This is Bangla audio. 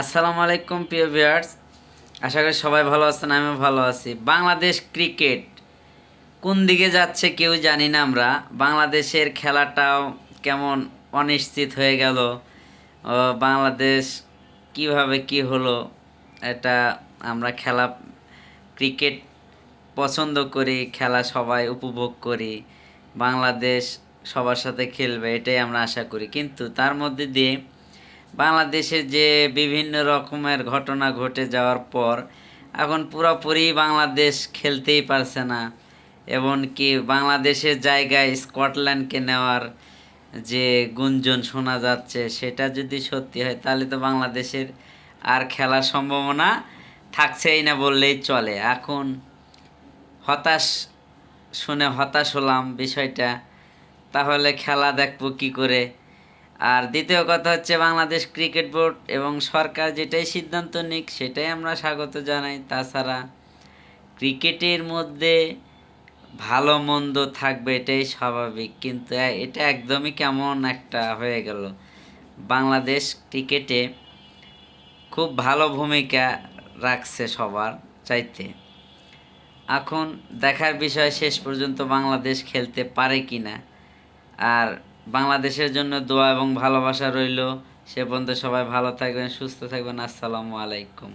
আসসালামু আলাইকুম প্রিয় ভিউয়ার্স। আশা করি সবাই ভালো আছেন, আমিও ভালো আছি। বাংলাদেশ ক্রিকেট কোন দিকে যাচ্ছে কেউ জানি না আমরা। বাংলাদেশের খেলাটাও কেমন অনিশ্চিত হয়ে গেল। বাংলাদেশ কিভাবে কি হলো এটা আমরা খেলা ক্রিকেট পছন্দ করি, খেলা সবাই উপভোগ করি। বাংলাদেশ সবার সাথে খেলবে এটাই আমরা আশা করি, কিন্তু তার মধ্যে দিয়ে বাংলাদেশে যে বিভিন্ন রকমের ঘটনা ঘটে যাওয়ার পর এখন পুরোপুরি বাংলাদেশ খেলতেই পারছে না। এমনকি বাংলাদেশের জায়গায় স্কটল্যান্ডকে নেওয়ার যে গুঞ্জন শোনা যাচ্ছে, সেটা যদি সত্যি হয় তাহলে তো বাংলাদেশের আর খেলার সম্ভাবনা থাকছেই না বললেই চলে। এখন হতাশ, শুনে হতাশ হলাম বিষয়টা। তাহলে খেলা দেখবো কি করে? আর দ্বিতীয় কথা হচ্ছে, বাংলাদেশ ক্রিকেট বোর্ড এবং সরকার যেটাই সিদ্ধান্ত নিক সেটাই আমরা স্বাগত জানাই। তাছাড়া ক্রিকেটের মধ্যে ভালো মন্দ থাকবে এটাই স্বাভাবিক, কিন্তু এটা একদমই কেমন একটা হয়ে গেল। বাংলাদেশ ক্রিকেটে খুব ভালো ভূমিকা রাখছে সবার চাইতে। এখন দেখার বিষয় শেষ পর্যন্ত বাংলাদেশ খেলতে পারে কি না। আর বাংলাদেশের জন্য দোয়া এবং ভালোবাসা রইল। সে পর্যন্ত সবাই ভালো থাকবেন, সুস্থ থাকবেন। আসসালামু আলাইকুম।